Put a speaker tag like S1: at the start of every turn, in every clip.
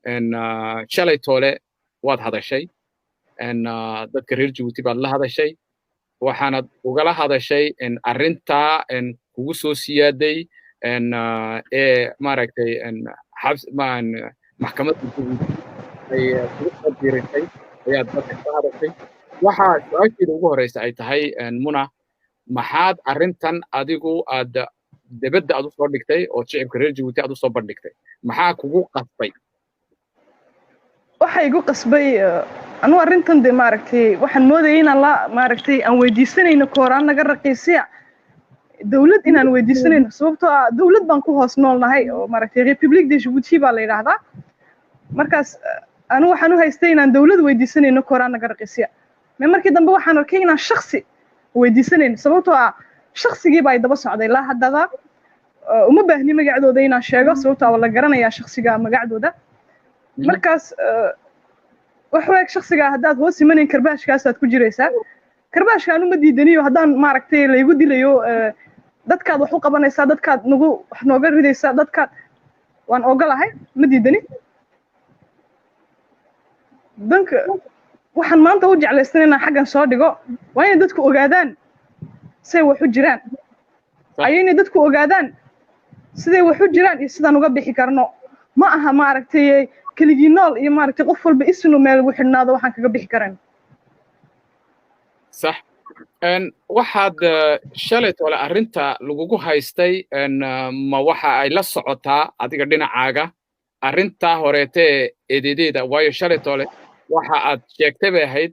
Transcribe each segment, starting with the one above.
S1: shalay toole waad hadashay dadka reer Djibouti baad la hadashay waxaanad ugala hadashay arrintaa kugu soo siyaaday ee maaragtay maxkamadda Djibouti ay kugu soo diirisay ayaad dadka ka hadashay waxaa su-aasheeda ugu horeysa ay tahay muna maxaad arrintan adigu aad dibadda aad u soo dhigtay oo shicibka reer Djibouti aad u soo bandhigtay maxaa kugu qasbay
S2: waxa igu qasbay anu arrintan de maaragtay waxaan moodayay inaan la maaragtay aan weydiisanayno kooraan naga raqiisiya dawlad inaan weydiisanayno sababtoo ah dawlad baan ku hoos noolnahay oo maaragtay Republic de Djibouti baa la yiraahdaa markaas anu waxaan u haystay inaan dawlad weydiisanayno kooraan naga raqiisiya markii dambe waxaan arkay inaan shakhsi weydiisanayno sababtoo ah shakhsigii baa daba socday la haddaba uma baahni magacdooda inaan sheego sababtoo ah la garanayaa shakhsiga magacdooda markaas wax weeg shakhsiga haddaad hoos imanin karbaashkaas aad ku jiraysaa karbaashkaan uma diidaniyo haddaan maaragtay la igu dilayo dadkaad wax u qabanaysaa dadkaad nagu wax nooga ridaysaa dadkaad waan ogolahay ma diidani danka waxaan maanta u jeclaystan inaan xaggan soo dhigo waa inay dadku ogaadaan siday wax u jiraan ayayna dadku ogaadaan siday wax u jiraan iyo sidaan uga bixi karno ma aha maaragtay keligii nool iyo maaragtay qof walba isnu meel ugu xidhnaado waxaan kaga bixi karan
S1: sax waxaad shalay toole arrinta lagugu haystay ma waxa ay la socotaa adiga dhinacaaga arrintaa horeetee eedeedeeda waayo shalay toole waxa aad sheegtay bay ahayd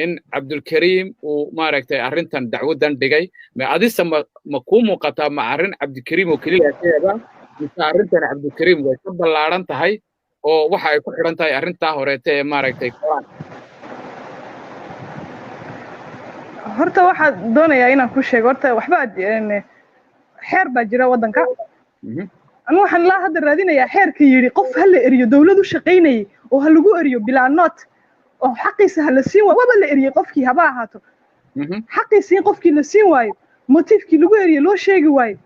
S1: in cabdulkariim uu maaragtay arrintan dacwadan dhigay ma adisa ma kuu muuqataa ma arrin cabdulkariim oo keliya sheega mise arrintan cabdulkariim way ka ballaaran tahay oo waxa ay ku xidhan tahay arrintaa horeetee maaragtay koraan
S2: horta waxaad doonayaa inaan ku sheego horta waxba xeer baa jira waddanka anu waxaan ilaa hadda raadinayaa xeerka yidhi qof ha la eriyo dawlad u shaqaynayay oo ha lagu eriyo bilaa noot oo xaqiisa ha la siin waayo waba la eriyey qofkii haba ahaato xaqiisa in qofkii la siin waayo motiifkii lagu eriyo loo sheegi waayo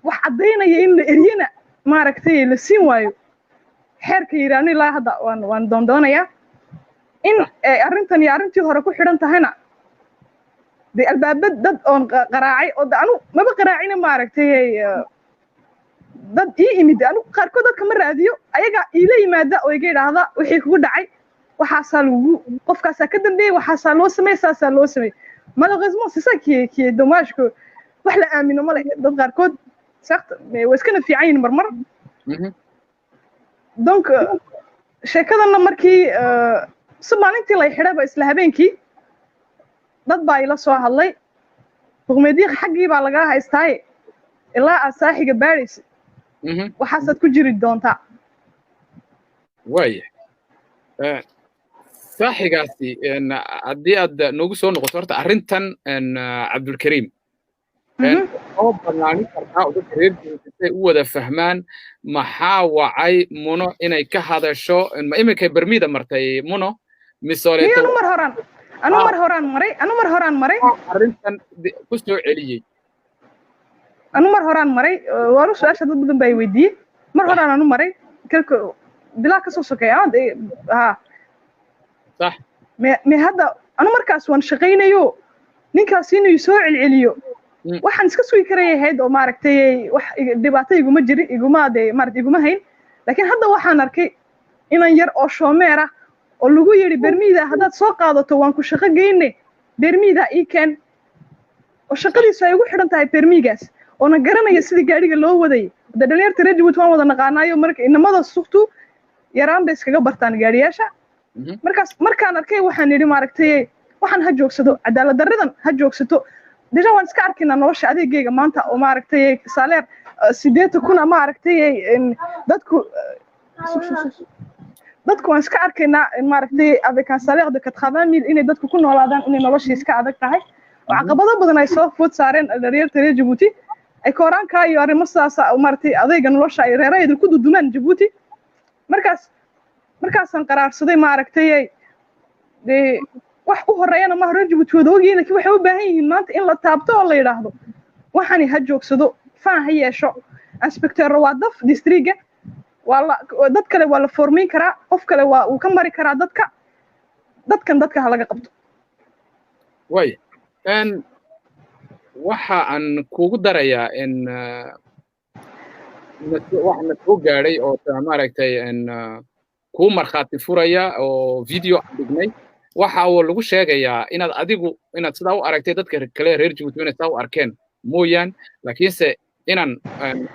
S2: wax caddaynaya in la eriyana maaragtay la siin waayo xeerka yidhi anu ilaa hadda waan doondoonayaa in arrintan iyo arrintii hore ku xidhan tahayna de albaabad dad oon qaraacay oo anu maba qaraacina maaragtay dad ii imid anu qaarkood dadka ma raadiyo ayaga iila yimaada oo iga idhaahda wixii kugu dhacay waxaasaa lagu qofkaasaa ka dambeeyey waxaasaa loo sameey saasaa loo sameey malaqismo sisa kii domaashku wax la aamino ma leh dad qaarkood sakta way iskana fiican yihiin marmar donc sheekadana markii maalintii lay xidhayba isla habeenkii dad baa ila soo hadlay boqmeediiq xaggii baa lagaa haystaaye ilaa aad saaxiga baadhaysa waxaasaad ku jiri doontaa
S1: waaya saaxigaasi haddii aad noogu soo noqoto horta arrintan cabdulkariim oo ballaanin kartaa oo dadka reer Djibouti u wada fahmaan maxaa wacay muno inay ka hadasho ma iminkay bermida martay muno
S2: misoleeto anu mar horaan maray
S1: arrintan ku soo celiyey
S2: anu mar horaan maray waanu su'aasha dad badan baa weydiiyey mar horaan anu maray kalka bilaa ka soo sokeeya ha
S1: صح
S2: ما هذا أنا مركز وان شقينيو نينكاس إنه يسوع العليو waxaan iska sugi karay ahayd oo maaragtay wax dhibaato iguma jiri iguma de maaragtay iguma hayn laakiin hadda waxaan arkay inan yar oo shoomeer ah oo lagu yiri bermiida haddaad soo qaadato waan ku shaqo geeyne bermiida ii keen oo shaqadiisu ay ugu xidhan tahay bermiigaas oo na garanaya sidii gaadhiga loo waday dhalinyarta reer Djibouti waan wada naqaanayo marka inamada suuqtu yaraan bay iskaga bartaan gaadhiyaasha markaan arkay waxaan yidhi maaragtay waxaan ha joogsado cadaalad darridan ha joogsato deja waan iska arkaynaa nolosha adeegayga maanta oo maaragtay saleer 8,000 maaragtay dadku waan iska arkaynaa maaragtay adeekan saleer de 80,000 inay dadku ku noolaadaan inay nolosha iska adag tahay oo caqabado badan ay soo food saareen dhalinyarta reer Djibouti ay kooraanka iyo arrimo sidaas maaragtay adeega nolosha ay reeraydu ku dudumaan Djibouti markaasaan qaraarsaday maaragtay de wax u horeeyana ma reer Djibouti wada ogyihiin laakiin waxay u baahan yihiin maanta in la taabto oo la yiraahdo waxani ha joogsado faan ha yeesho inspector waa daf districtga dad kale waa la formayn karaa qof kale waa uu ka mari karaa dadka ha laga qabto
S1: way waxa aan kugu darayaa in waxna soo gaadhay oo maaragtay ku markhaati furaya oo video aan dhignay waxa uu lagu sheegayaa inaad sidaa u aragtay dadka kale reer Djibouti inay sidaa u arkeen mooyaan laakiinse inaan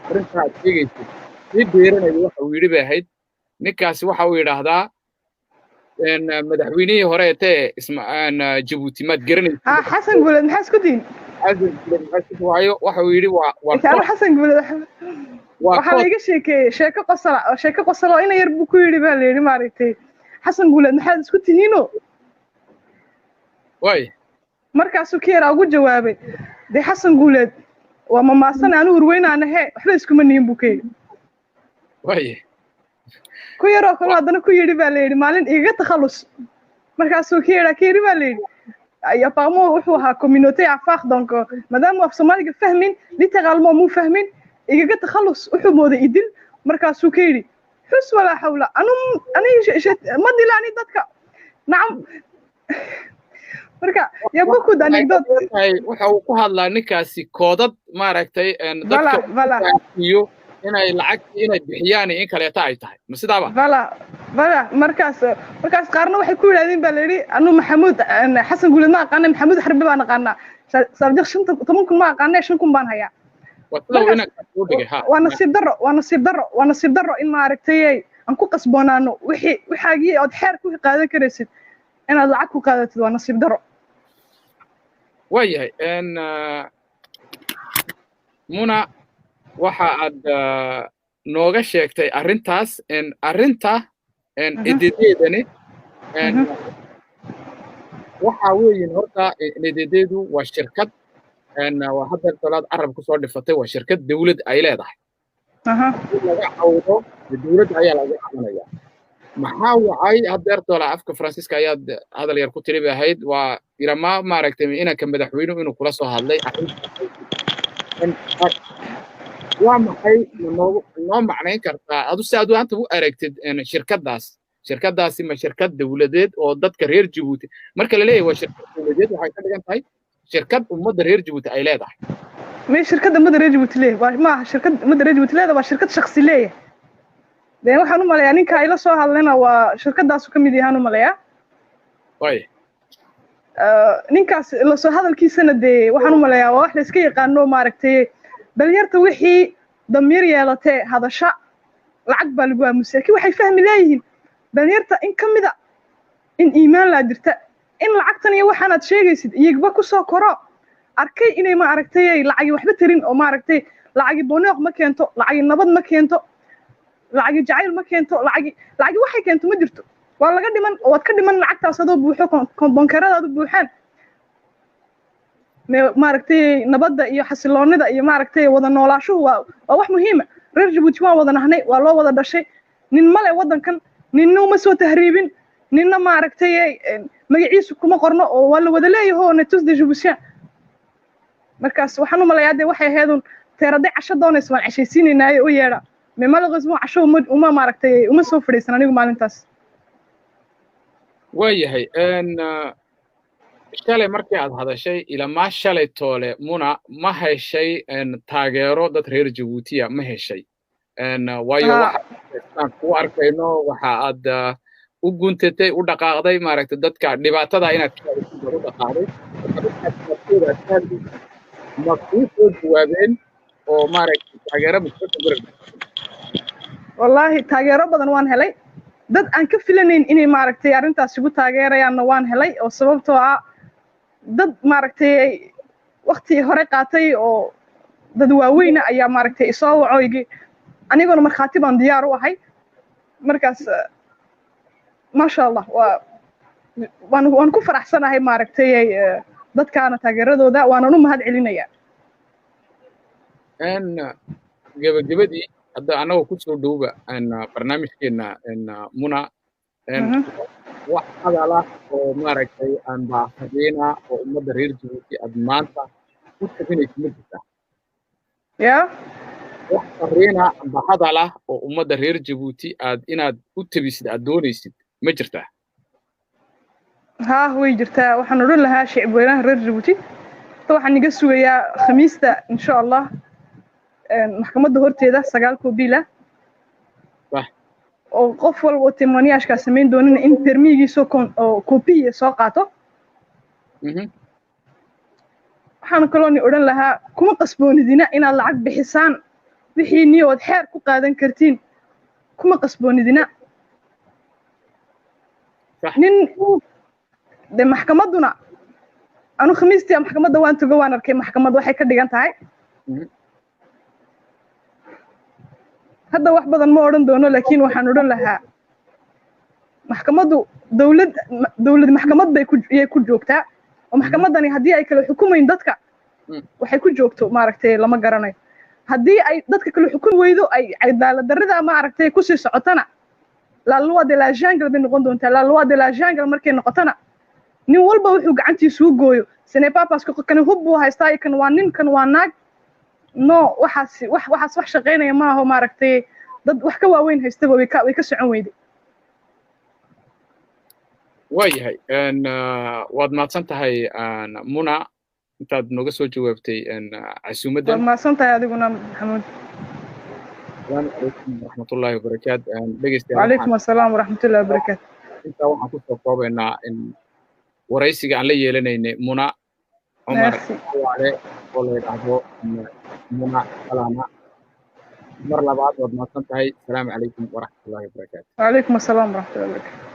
S1: arrintaa aad sheegayso si beeranayo waxa uu yidhi bay ahayd ninkaasi waxa uu yidhaahdaa madaxweynihii hore ee Djibouti maad garanaysaa
S2: xasan guuled maxaa isku diin
S1: waayo waxa uu yidhi waa
S2: xasan guuled waxaa laga sheekeeyey sheeko qosala oo ina yar buu ku yidhi baa la yidhi maaragtay xasan guuled maxaad isku tihiino
S1: way
S2: markaasuu ka yaraa ugu jawaabay dee xasan guuled waa mamaasan aanu hurweynaanahe waxba iskuma nihin buu ka yidhi
S1: way
S2: ku yaroo kale haddana ku yidhi baa la yidhi maalin igaga takhallus markaasuu ka yidhi baa la yidhi apparemment wuxuu ahaa communauté afaq donc maadaama af soomaaliga fahmin littéralement muu fahmin igaga takhallus wuxuu mooday idil markaasuu ka yidhi xus walaa xawla ma dilaani dadka nacam marka yabukud anecdote
S1: waxa uu ku hadlaa ninkaasi koodad maaragtay dadka iyo inay lacagtii inay bixiyaan in kaleeta ay tahay ma sidaaba
S2: markaas qaarna waxay ku yidhahdeen baa la yidhi anu maxamuud xasan guuled ma aqaana maxamuud xarbi baan aqaanaa saabjaq 10,000 ma aqaana 5,000 baan hayaa waa nasiib darro in maaragtay aan ku qasboonaano waxaagii ood xeer ku qaadan karaysid inaad lacag ku qaadatid waa nasiib darro
S1: waayahay muna waxa aad nooga sheegtay arrintaas arrinta ededeedani waxa weeyin horta ededeedu waa shirkad waa hadda talaad arab ku soo dhifatay waa shirkad dawlad ay leedahay laga cawdo dawladda ayaa laga cabanaya maxaa wacay haddeertoola afka faransiiska ayaad hadal yar ku tiri bay ahayd waa irama maaragtay inanka madaxweynuhu inuu kula soo hadlay waa maxay noo macnayn kartaa adu si aad maanta u aragtid shirkaddaasi ma shirkad dawladeed oo dadka reer Djibouti marka la leeyahay waa shirkad dawladeed waxay ka dhigan tahay shirkad ummadda reer Djibouti ay leedahay
S2: ma shirkadda ummadda reer Djibouti leeyahay ma shirkad ummadda reer Djibouti leedahay waa shirkad shakhsi leeyahay dee waxaan u maleeyaa ninka ay la soo hadlayna waa shirkaddaasu ka mid yahaan u maleeyaa way ninkaas la soo hadalkiisana dee waxaan u maleeyaa waa wax la iska yaqaano maaragtay dhalinyarta wixii damiir yeelatee hadasha lacag baa lagu aamusay laakiin waxay fahmi leeyihiin dhalinyarta in ka mida in iimaan laa jirta in lacagtan iyo waxaanaad sheegaysid iyagba ku soo koro arkay inay maaragtay lacagi waxba tarin oo maaragtay lacagi bonooq ma keento lacagi nabad ma keento lacagi jacayl ma keento lacagi waxay keento ma jirto waa laga dhiman waad ka dhiman lacagtaas adoo buuxo bonkeradaadu buuxaan maaragtay nabadda iyo xasiloonida iyo maaragtay wada noolaashuhu waa wax muhiima reer Djibouti waan wada nahnay waa loo wada dhashay nin male waddankan ninna uma soo tahriibin ninna maaragtay magaciisu kuma qorno oo waa la wada leeyahay oo netus de Djiboutien markaas waxaan u malayaa dee waxay ahaydun teeraday casho doonaysa waan cashaysiinaynaayo u yeedha mais malheureusement casho uma maaragtay uma soo fadhiisan anigu maalintaas
S1: waayahay shalay markii aad hadashay ilamaa shalay toole muna ma heshay taageero dad reer Djibouti ma heshay waayo waxaan ku arkayno waxa aad u guntatay u dhaqaaqday maaragtay dadka dhibaatada inaad u dhaqaaqday ma ku soo jawaabeen oo maaragtay taageero
S2: wallahi taageero badan waan helay dad aan ka filanayn inay maaragtay arrintaas igu taageerayaanna waan helay oo sababtoo ah dad maaragtay waqti hore qaatay oo dad waaweyna ayaa maaragtay isoo wacoygi aniguna markhaati baan diyaar u ahay markaas maasha allah waan ku faraxsanahay maaragtay dadkaana taageeradooda waanan u mahad celinayaa
S1: gabagabadii hadda anagoo ku soo dhowba barnaamijkeena muna wax hadala oo maaragtay aan baahadeyna oo ummadda reer Djibouti aad maanta ku tabinaysa ma jirta wax fariina amba hadal ah oo ummadda reer jabuuti aad inaad u tabisid aad doonaysid ma jirtaa
S2: ها way jirtaa waxaan oran lahaa shicib weynaha reer Djibouti waxaan iga sugayaa khamiista insha Allah maxkamadda horteeda 9 bila oo qof walba timoniyaashka sameyn doonina in permigiiso copy soo qaato waxaan kaloo ni oran lahaa kuma qasboonidina inaad lacag bixisaan wixii niyood xeer ku qaadan kartiin kuma qasboonidina nin de maxkamaduna anu khamiistii maxkamadda waan tago waan arkay maxkamadda waxay ka dhigan tahay hadda wax badan ma oran doono laakiin waxaan oran lahaa maxkamaddu dawlad maxkamad bay ku joogtaa oo maxkamaddani haddii ay kala xukumayn dadka waxay ku joogto maaragtay lama garanayo haddii ay dadka kala xukumi weydo ay cadaalad darrida maaragtay ku sii socotana la loi de la jungle bay noqon doontaa la loi de la jungle markay noqotana nin walba wuxuu gacantiisu u gooyo ce n'est pas parce que kan hub buu haystaa kan waa nin kan waa naag no waxaas wax shaqeynaya ma aha maaragtay dad wax ka waaweyn haystaba way ka socon weyday
S1: waayahay waad mahadsan tahay muna intaad nooga soo jawaabtay casuumadda
S2: waad mahadsan tahay adiguna maxamuud
S1: السلام عليكم ورحمة الله وبركاته.
S2: وعليكم السلام ورحمة الله وبركاته.
S1: أنت waxaan ku soo koobaynaa in waraysiga aan la yeelanaynay Muna Umar Wale oo la yiraahdo Muna Salama mar labaad waad mahadsan tahay. السلام عليكم ورحمة الله وبركاته.
S2: وعليكم السلام ورحمة الله وبركاته.